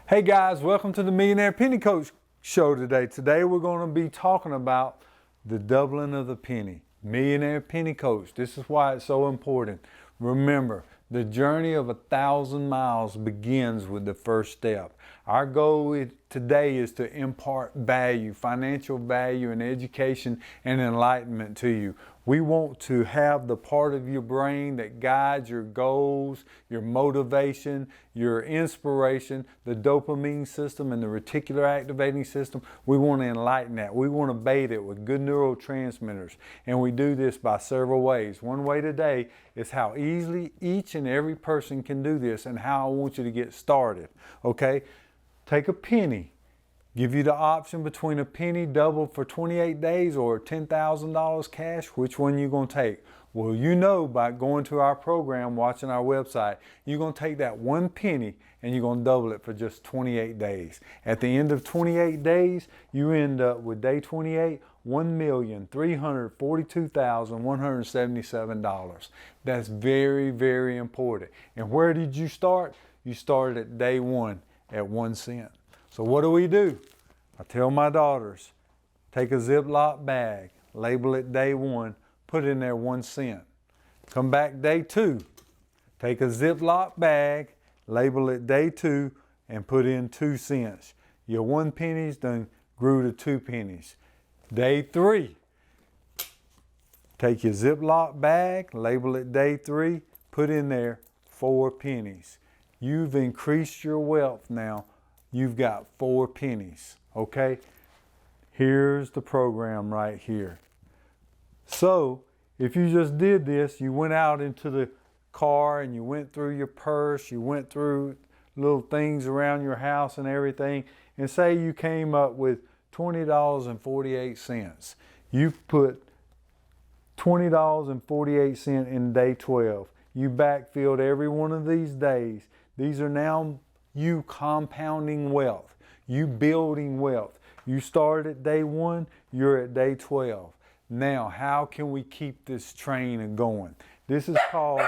Hey guys, welcome to the Millionaire Penny Coach show today. Today we're going to be talking about the doubling of the penny. Millionaire Penny Coach. This is why it's so important. Remember, the journey of 1,000 miles begins with the first step. Our goal today is to impart value, financial value and education and enlightenment to you. We want to have the part of your brain that guides your goals, your motivation, your inspiration, the dopamine system and the reticular activating system. We want to enlighten that. We want to bathe it with good neurotransmitters. And we do this by several ways. One way today is how easily each and every person can do this and how I want you to get started. Okay? Take a penny. Give you the option between a penny doubled for 28 days or $10,000 cash. Which one you going to take? Well, you know by going to our program, watching our website, you're going to take that one penny and you're going to double it for just 28 days. At the end of 28 days, you end up with day 28, $1,342,177. That's very, very important. And where did you start? You started at day one at 1 cent. So what do? I tell my daughters, take a ziplock bag, label it day one, put in there 1 cent. Come back day two, take a ziplock bag, label it day two, and put in 2 cents. Your 1 pennies done grew to 2 pennies. Day three, take your ziplock bag, label it day three, put in there 4 pennies. You've increased your wealth now. You've got 4 pennies, okay? Here's the program right here. So, if you just did this, you went out into the car and you went through your purse, you went through little things around your house and everything, and say you came up with $20.48. You put $20.48 in day 12. You backfilled every one of these days. These are now you compounding wealth, you building wealth. You started at day one, you're at day 12. Now, how can we keep this train going? This is called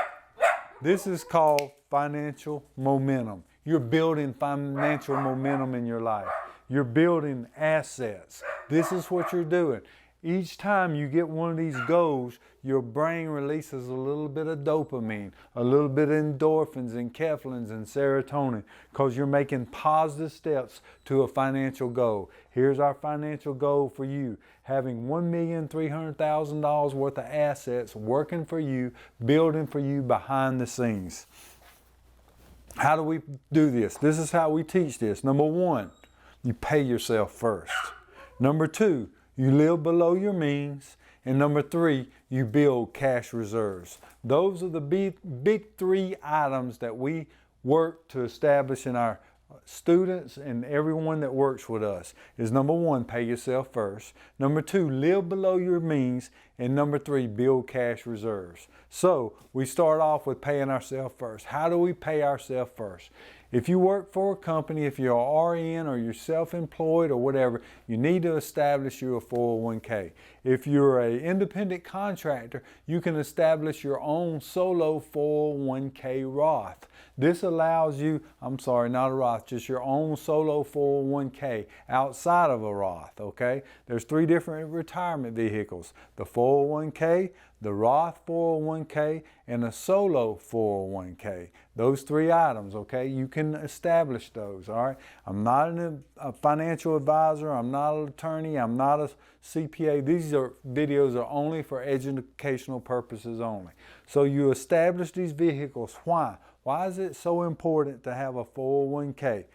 financial momentum. You're building financial momentum in your life. You're building assets. This is what you're doing. Each time you get one of these goals, your brain releases a little bit of dopamine, a little bit of endorphins and kephalins and serotonin, because you're making positive steps to a financial goal. Here's our financial goal for you: having $1,300,000 worth of assets working for you, building for you behind the scenes. How do we do this? This is how we teach this. Number one, you pay yourself first. Number two, you live below your means. And number three, you build cash reserves. Those are the big 3 items that we work to establish in our students and everyone that works with us. Is number one, pay yourself first. Number two, live below your means. And number three, build cash reserves. So we start off with paying ourselves first. How do we pay ourselves first? If you work for a company, if you're an RN or you're self-employed or whatever, you need to establish your 401k. If you're an independent contractor, you can establish your own solo 401k Roth. This allows you, not a Roth, just your own solo 401k outside of a Roth, okay? There's 3 different retirement vehicles: the 401k, the Roth 401k, and a solo 401k. Those 3 items, okay? You can establish those, all right? I'm not a financial advisor. I'm not an attorney. I'm not a CPA. These videos are only for educational purposes only. So you establish these vehicles. Why? Why is it so important to have a 401k?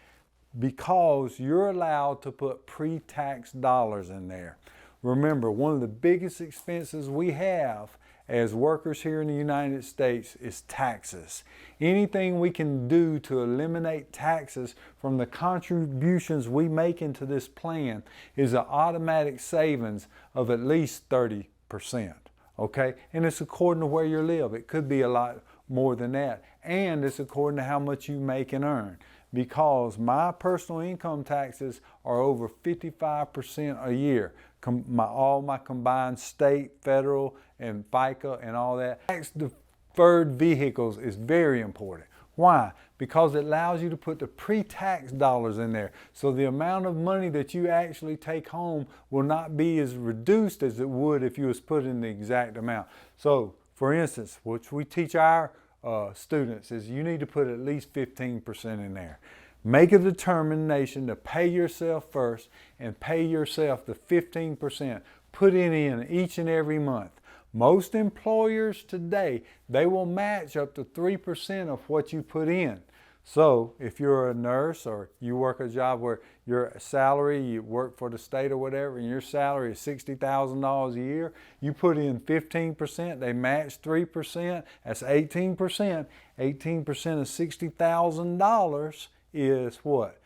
Because you're allowed to put pre-tax dollars in there. Remember, one of the biggest expenses we have as workers here in the United States is taxes. Anything we can do to eliminate taxes from the contributions we make into this plan is an automatic savings of at least 30%. Okay? And it's according to where you live. It could be a lot more than that. And it's according to how much you make and earn. Because my personal income taxes are over 55% a year. All my combined state, federal, and FICA and all that. Tax deferred vehicles is very important. Why? Because it allows you to put the pre-tax dollars in there. So the amount of money that you actually take home will not be as reduced as it would if you was put in the exact amount. So for instance, which we teach our students is you need to put at least 15% in there. Make a determination to pay yourself first and pay yourself the 15%. Put it in each and every month. Most employers today, they will match up to 3% of what you put in. So if you're a nurse or you work a job where your salary, you work for the state or whatever, and your salary is $60,000 a year, you put in 15%, they match 3%, that's 18%. 18% of $60,000 is what?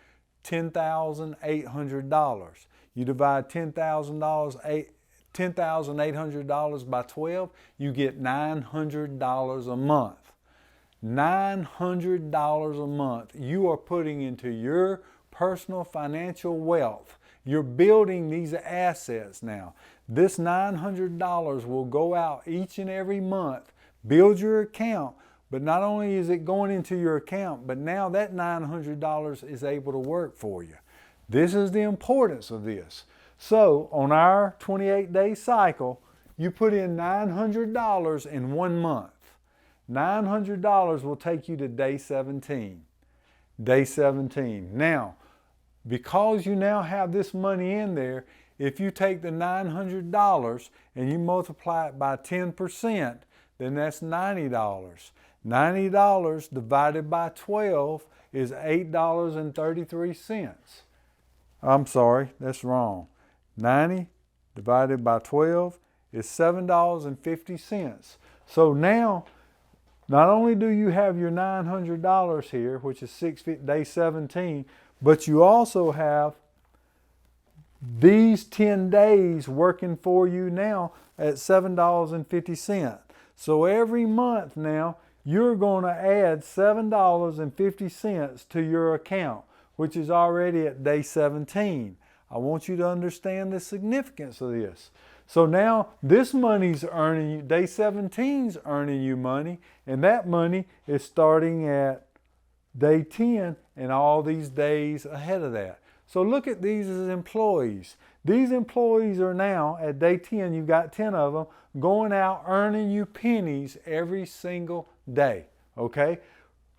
$10,800. You divide $10,800 by 12, you get $900 a month. $900 a month you are putting into your personal financial wealth. You're building these assets now. This $900 will go out each and every month, build your account, but not only is it going into your account, but now that $900 is able to work for you. This is the importance of this. So on our 28-day cycle, you put in $900 in 1 month. $900 will take you to day 17. Day 17. Now, because you now have this money in there, if you take the $900 and you multiply it by 10%, then that's $90. $90 divided by 12 is $8.33. I'm sorry, that's wrong. 90 divided by 12 is $7.50. So now, not only do you have your $900 here, which is day 17, but you also have these 10 days working for you now at $7.50. So every month now, you're going to add $7.50 to your account, which is already at day 17. I want you to understand the significance of this. So now this money's earning you, day 17's earning you money, and that money is starting at day 10 and all these days ahead of that. So look at these as employees. These employees are now at day 10, you've got 10 of them, going out earning you pennies every single day, okay?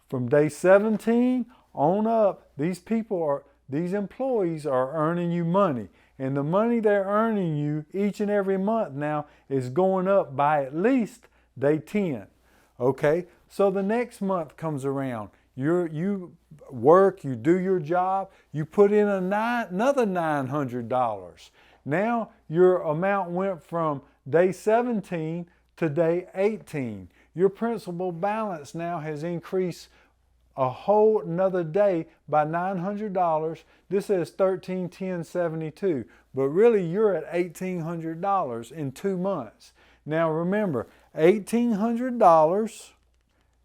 From day 17 on up, these employees are earning you money. And the money they're earning you each and every month now is going up by at least day 10. Okay, so the next month comes around. You work, you do your job, you put in another $900. Now your amount went from day 17 to day 18. Your principal balance now has increased a whole another day by $900. This says $13,1072, but really you're at $1,800 in 2 months. Now remember, $1,800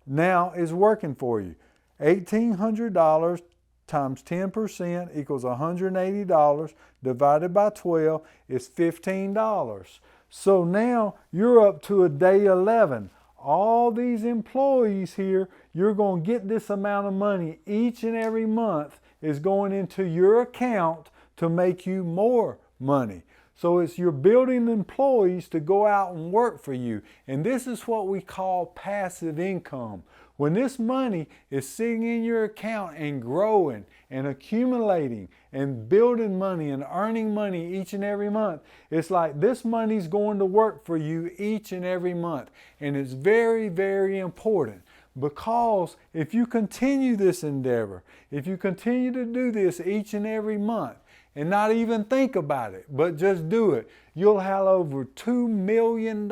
now is working for you. $1,800 times 10% equals $180 divided by 12 is $15. So now you're up to a day 11. All these employees here, you're going to get this amount of money each and every month is going into your account to make you more money. So you're building employees to go out and work for you. And this is what we call passive income. When this money is sitting in your account and growing and accumulating and building money and earning money each and every month, it's like this money's going to work for you each and every month. And it's very, very important, because if you continue this endeavor, if you continue to do this each and every month and not even think about it, but just do it, you'll have over $2 million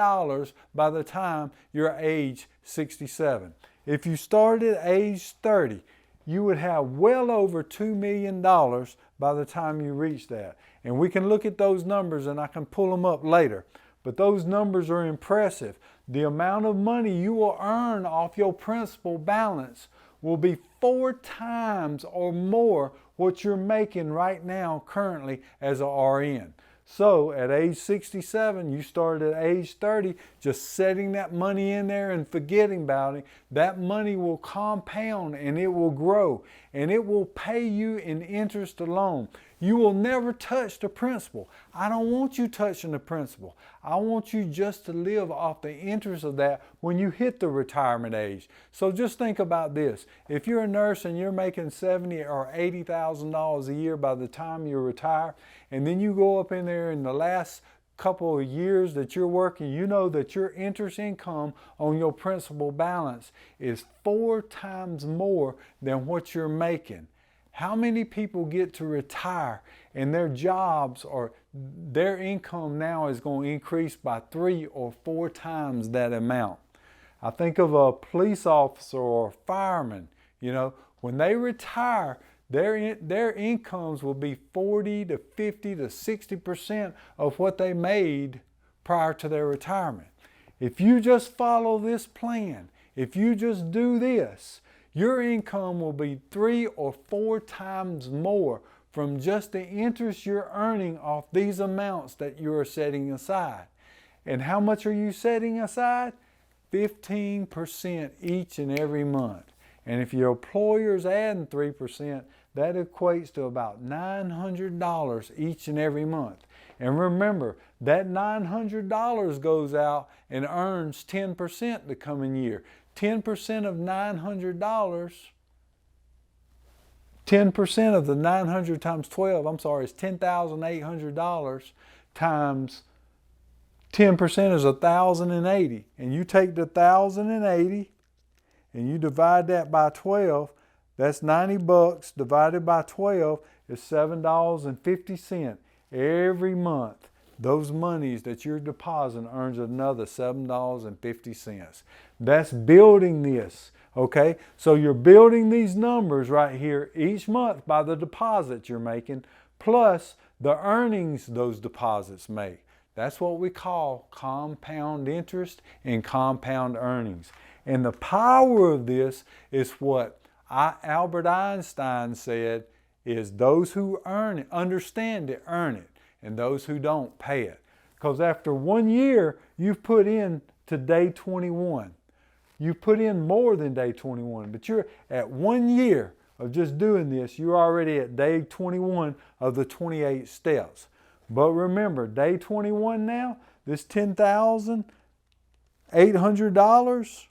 by the time you're age 67. If you started at age 30, you would have well over $2 million by the time you reach that. And we can look at those numbers and I can pull them up later. But those numbers are impressive. The amount of money you will earn off your principal balance will be 4 times or more what you're making right now currently as a RN. So at age 67, you started at age 30, just setting that money in there and forgetting about it. That money will compound and it will grow and it will pay you in interest alone. You will never touch the principal. I don't want you touching the principal. I want you just to live off the interest of that when you hit the retirement age. So just think about this. If you're a nurse and you're making $70,000 or $80,000 a year by the time you retire, and then you go up in there in the last couple of years that you're working, you know that your interest income on your principal balance is 4 times more than what you're making. How many people get to retire and their jobs or their income now is going to increase by 3 or 4 times that amount? I think of a police officer or a fireman, when they retire, their incomes will be 40 to 50 to 60% of what they made prior to their retirement. If you just follow this plan, if you just do this, your income will be 3 or 4 times more from just the interest you're earning off these amounts that you are setting aside. And how much are you setting aside? 15% each and every month. And if your employer's adding 3%, that equates to about $900 each and every month. And remember, that $900 goes out and earns 10% the coming year. 10% of $900, 10% of the 900 times 12, is $10,800 times 10% is 1,080. And you take the 1,080 and you divide that by 12, that's $90 divided by 12 is $7.50 every month. Those monies that you're depositing earns another $7.50. That's building this, okay? So you're building these numbers right here each month by the deposits you're making, plus the earnings those deposits make. That's what we call compound interest and compound earnings. And the power of this is what Albert Einstein said is those who earn it, understand it, earn it. And those who don't, pay it. Because after 1 year, you've put in to day 21. You put in more than day 21, but you're at 1 year of just doing this, you're already at day 21 of the 28 steps. But remember, day 21 now, this $10,800,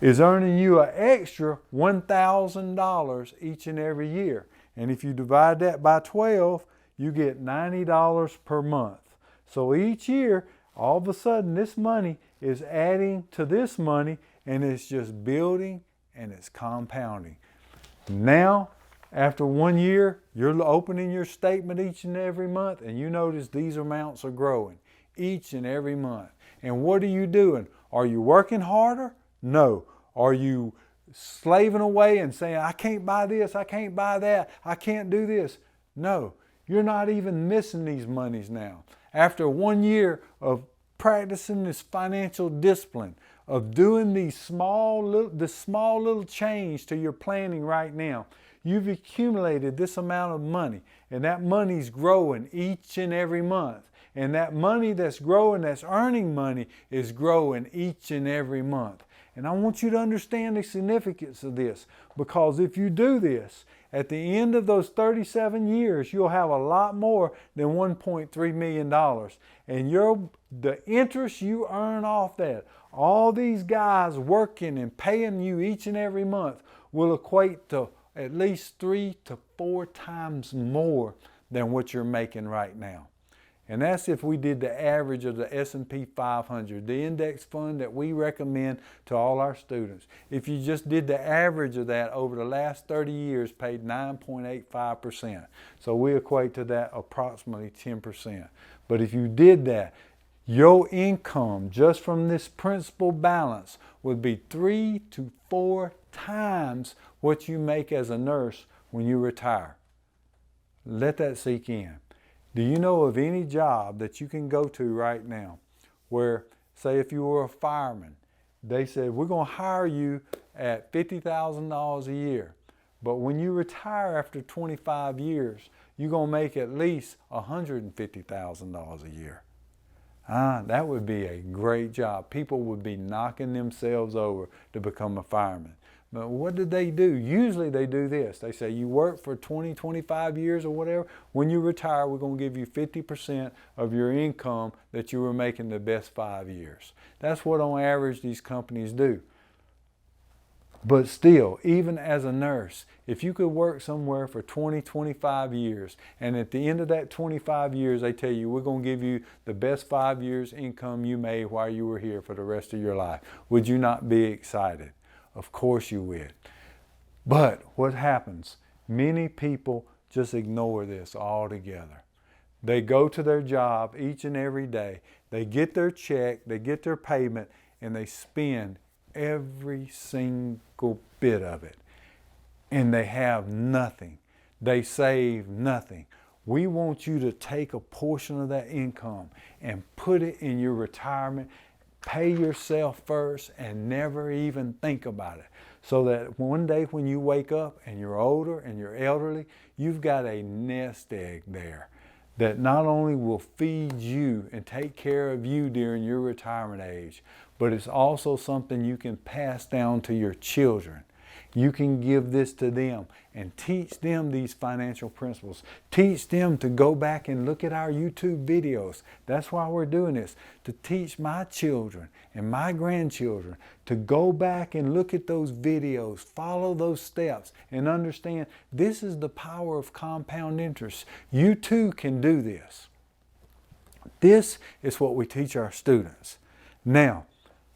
is earning you an extra $1,000 each and every year. And if you divide that by 12, you get $90 per month. So each year, all of a sudden, this money is adding to this money, and it's just building and it's compounding. Now, after 1 year, you're opening your statement each and every month, and you notice these amounts are growing each and every month. And what are you doing? Are you working harder? No. Are you slaving away and saying, I can't buy this, I can't buy that, I can't do this? No. You're not even missing these monies now. After 1 year of practicing this financial discipline, of doing this small little change to your planning right now, you've accumulated this amount of money, and that money's growing each and every month. And that money that's growing, that's earning money, is growing each and every month. And I want you to understand the significance of this, because if you do this, at the end of those 37 years, you'll have a lot more than $1.3 million. And the interest you earn off that, all these guys working and paying you each and every month, will equate to at least 3 to 4 times more than what you're making right now. And that's if we did the average of the S&P 500, the index fund that we recommend to all our students. If you just did the average of that over the last 30 years, paid 9.85%. So we equate to that approximately 10%. But if you did that, your income just from this principal balance would be 3 to 4 times what you make as a nurse when you retire. Let that sink in. Do you know of any job that you can go to right now where, say if you were a fireman, they said, we're going to hire you at $50,000 a year. But when you retire after 25 years, you're going to make at least $150,000 a year. That would be a great job. People would be knocking themselves over to become a fireman. But what do? Usually they do this. They say, you work for 20, 25 years or whatever. When you retire, we're going to give you 50% of your income that you were making the best 5 years. That's what on average these companies do. But still, even as a nurse, if you could work somewhere for 20, 25 years, and at the end of that 25 years, they tell you, we're going to give you the best 5 years income you made while you were here for the rest of your life. Would you not be excited? Of course you would. But what happens? Many people just ignore this altogether. They go to their job each and every day. They get their check, they get their payment, and they spend every single bit of it. And they have nothing. They save nothing. We want you to take a portion of that income and put it in your retirement. Pay yourself first and never even think about it. So that one day when you wake up and you're older and you're elderly, you've got a nest egg there that not only will feed you and take care of you during your retirement age, but it's also something you can pass down to your children. You can give this to them and teach them these financial principles. Teach them to go back and look at our YouTube videos. That's why we're doing this, to teach my children and my grandchildren to go back and look at those videos, follow those steps, and understand this is the power of compound interest. You too can do this. This is what we teach our students. Now,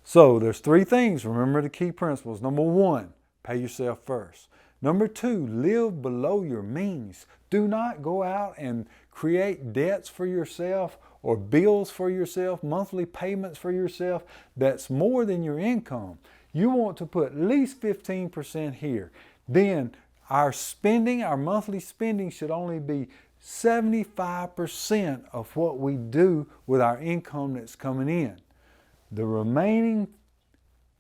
so there's 3 things. Remember the key principles. Number 1, pay yourself first. Number 2, live below your means. Do not go out and create debts for yourself or bills for yourself, monthly payments for yourself that's more than your income. You want to put at least 15% here. Then our spending, our monthly spending should only be 75% of what we do with our income that's coming in. The remaining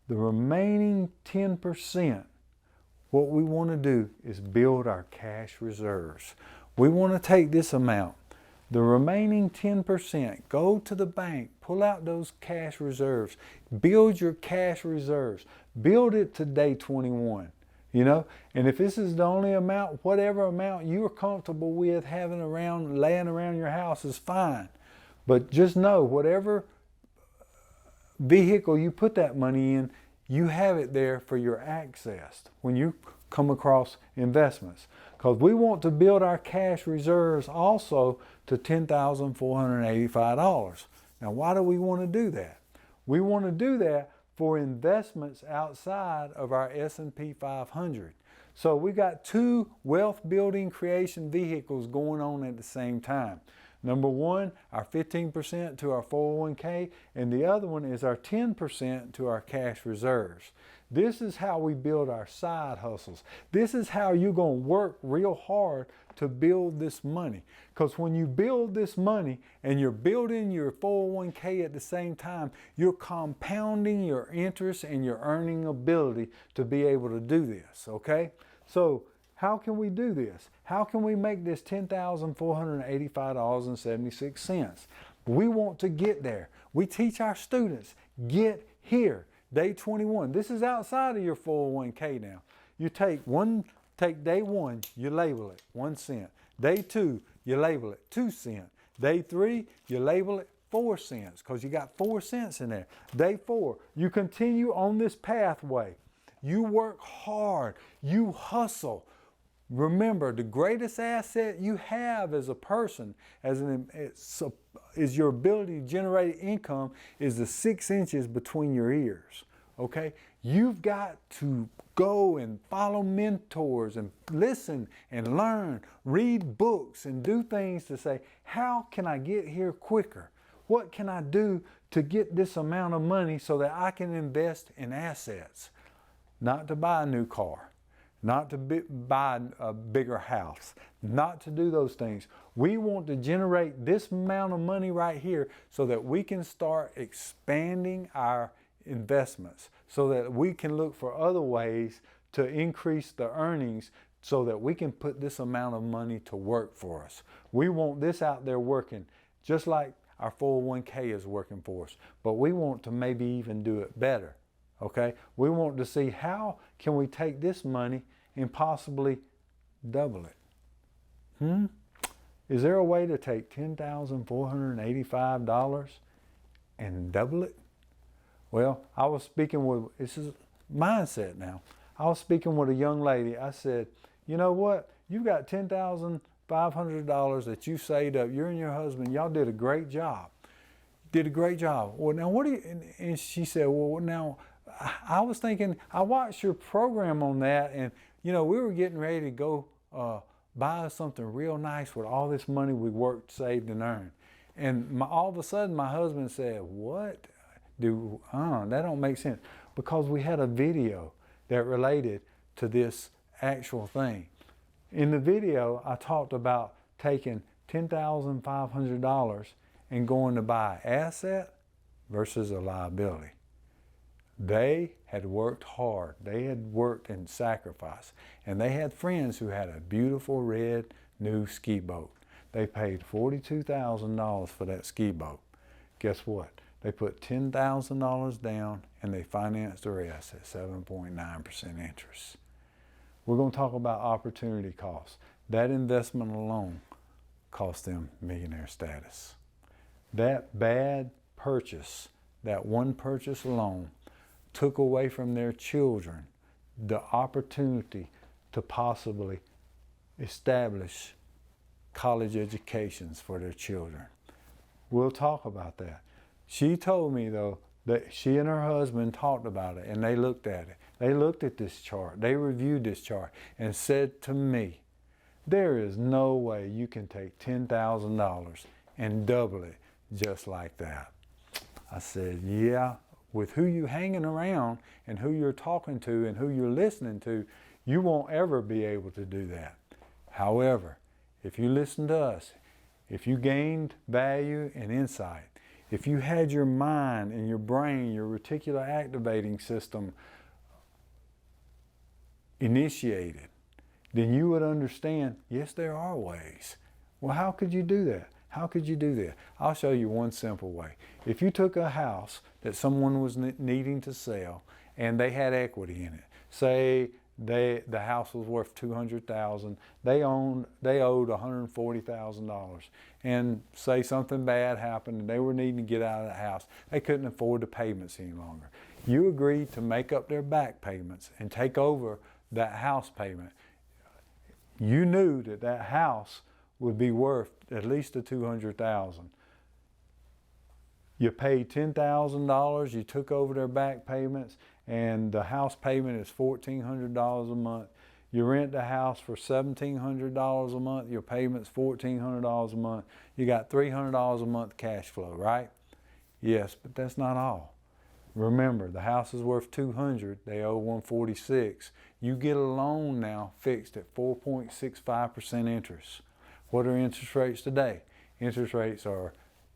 10%, what we want to do is build our cash reserves. We want to take this amount, the remaining 10%, go to the bank, pull out those cash reserves, build your cash reserves, build it to day 21, and if this is the only amount, whatever amount you're comfortable with having laying around your house is fine. But just know, whatever vehicle you put that money in, you have it there for your access when you come across investments. Because we want to build our cash reserves also to $10,485. Now, why do we want to do that? We want to do that for investments outside of our S&P 500. So we got 2 wealth building creation vehicles going on at the same time. Number 1, our 15% to our 401k, and the other one is our 10% to our cash reserves. This is how we build our side hustles. This is how you're going to work real hard to build this money. Because when you build this money and you're building your 401k at the same time, you're compounding your interest and your earning ability to be able to do this, okay? So how can we do this? How can we make this $10,485.76? We want to get there. We teach our students, get here. Day 21. This is outside of your 401k now. You take day 1, you label it 1 cent. Day 2, you label it 2 cents. Day 3, you label it 4 cents because you got 4 cents in there. Day 4, you continue on this pathway. You work hard. You hustle. Remember, the greatest asset you have as a person, is your ability to generate income, is the 6 inches between your ears. Okay? You've got to go and follow mentors and listen and learn, read books and do things to say, how can I get here quicker? What can I do to get this amount of money so that I can invest in assets? Not to buy a new car. Not to buy a bigger house, not to do those things. We want to generate this amount of money right here so that we can start expanding our investments so that we can look for other ways to increase the earnings so that we can put this amount of money to work for us. We want this out there working just like our 401k is working for us, but we want to maybe even do it better, okay? We want to see how can we take this money and possibly double it. Is there a way to take $10,485 and double it? Well, I was speaking with, this is mindset now. I was speaking with a young lady. I said, you know what? You've got $10,500 that you saved up. You and your husband, y'all did a great job. Did a great job. Well, now what do you, and she said, well, now I was thinking, I watched your program on that, and you know, we were getting ready to go buy us something real nice with all this money we worked, saved, and earned. And all of a sudden, my husband said, what? That don't make sense. Because we had a video that related to this actual thing. In the video, I talked about taking $10,500 and going to buy an asset versus a liability. They had worked hard. They had worked and sacrificed. And they had friends who had a beautiful red new ski boat. They paid $42,000 for that ski boat. Guess what? They put $10,000 down and they financed the rest at 7.9% interest. We're going to talk about opportunity costs. That investment alone cost them millionaire status. That bad purchase, that one purchase alone, took away from their children the opportunity to possibly establish college educations for their children. We'll talk about that. She told me though that she and her husband talked about it and they looked at it. They looked at this chart, they reviewed this chart and said to me, there is no way you can take $10,000 and double it just like that. I said, yeah, with who you hanging around and who you're talking to and who you're listening to, you won't ever be able to do that. However, if you listen to us, if you gained value and insight, if you had your mind and your brain, your reticular activating system initiated, then you would understand, yes, there are ways. Well, how could you do that? How could you do that? I'll show you one simple way. If you took a house that someone was needing to sell and they had equity in it, say the house was worth $200,000, they owed $140,000, and say something bad happened and they were needing to get out of the house, they couldn't afford the payments any longer. You agreed to make up their back payments and take over that house payment. You knew that that house would be worth at least $200,000. You paid $10,000, you took over their back payments, and the house payment is $1,400 a month. You rent the house for $1,700 a month, your payment's $1,400 a month. You got $300 a month cash flow, right? Yes, but that's not all. Remember, the house is worth $200, they owe $146. You get a loan now fixed at 4.65% interest. What are interest rates today? Interest rates are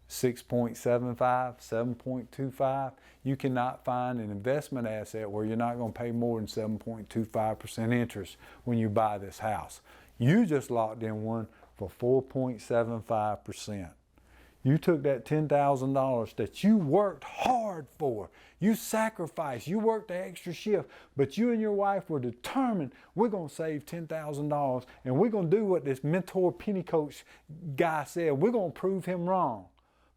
6.75, 7.25. You cannot find an investment asset where you're not going to pay more than 7.25% interest when you buy this house. You just locked in one for 4.75%. You took that $10,000 that you worked hard for. You sacrificed, you worked the extra shift, but you and your wife were determined, we're going to save $10,000 and we're going to do what this Millionaire Penny Coach guy said. We're going to prove him wrong.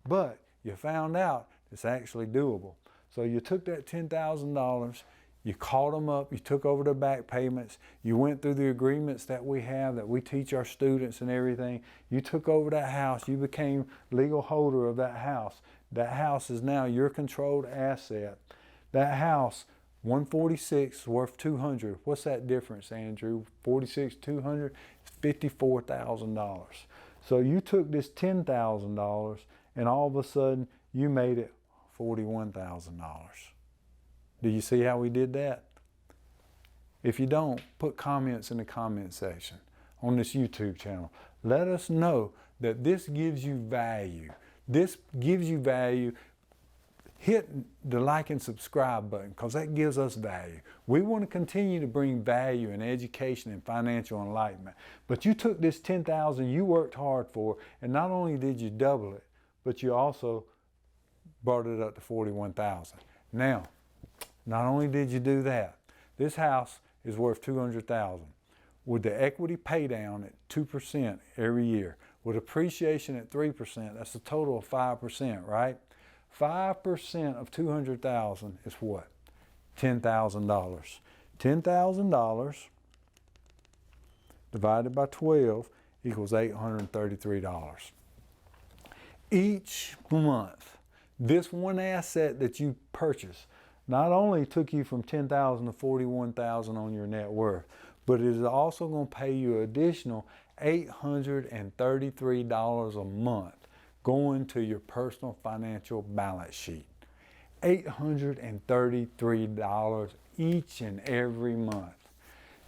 But you found out it's actually doable. So you took that $10,000, you called them up, you took over their back payments, you went through the agreements that we have, that we teach our students and everything. You took over that house, you became legal holder of that house. That house is now your controlled asset. That house, 146 is worth 200. What's that difference, Andrew? 46, 200, it's $54,000. So you took this $10,000 and all of a sudden you made it $41,000. Do you see how we did that? If you don't, put comments in the comment section on this YouTube channel. Let us know that this gives you value. This gives you value. hit the like and subscribe button, because that gives us value. We want to continue to bring value in education and financial enlightenment. But you took this $10,000 you worked hard for, and not only did you double it, but you also brought it up to $41,000. Now, not only did you do that, this house is worth $200,000. With the equity pay down at 2% every year, with appreciation at 3%, that's a total of 5%, right? 5% of $200,000 is what? $10,000. $10,000 divided by 12 equals $833. Each month, this one asset that you purchase not only took you from $10,000 to $41,000 on your net worth, but it is also going to pay you additional $833 a month going to your personal financial balance sheet. $833 each and every month.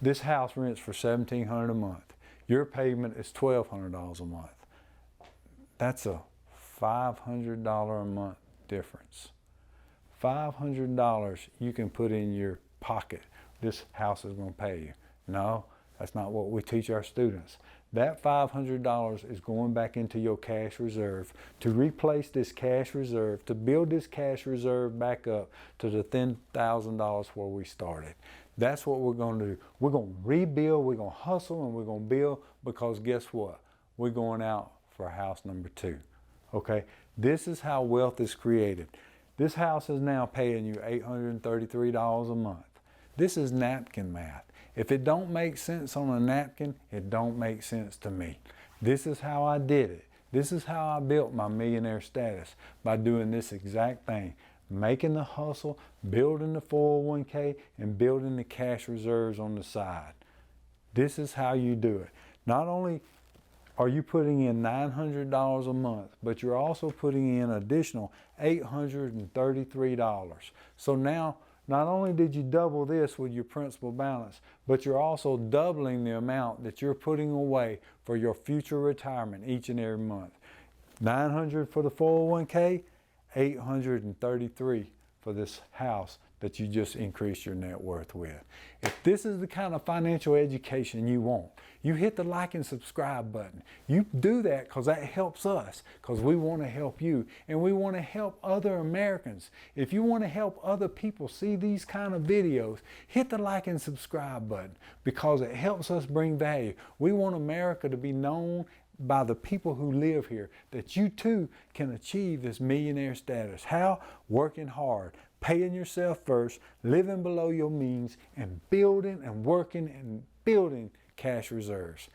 This house rents for $1,700 a month. Your payment is $1,200 a month. That's a $500 a month difference. $500 you can put in your pocket. This house is going to pay you. No, that's not what we teach our students. That $500 is going back into your cash reserve to replace this cash reserve, to build this cash reserve back up to the $10,000 where we started. That's what we're going to do. We're going to rebuild, we're going to hustle, and we're going to build, because guess what? We're going out for house number 2. Okay? This is how wealth is created. This house is now paying you $833 a month. This is napkin math. If it don't make sense on a napkin, it don't make sense to me. This is how I did it. This is how I built my millionaire status, by doing this exact thing. Making the hustle, building the 401k, and building the cash reserves on the side. This is how you do it. Not only are you putting in $900 a month, but you're also putting in additional $833. So now, not only did you double this with your principal balance, but you're also doubling the amount that you're putting away for your future retirement each and every month. $900 for the 401k, $833 for this house that you just increased your net worth with. If this is the kind of financial education you want, you hit the like and subscribe button. You do that because that helps us, because we want to help you, and we want to help other Americans. If you want to help other people see these kind of videos, hit the like and subscribe button, because it helps us bring value. We want America to be known by the people who live here, that you too can achieve this millionaire status. How? Working hard, paying yourself first, living below your means, and building and working and building cash reserves.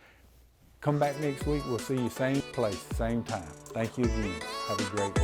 Come back next week. We'll see you same place, same time. Thank you again. Have a great day.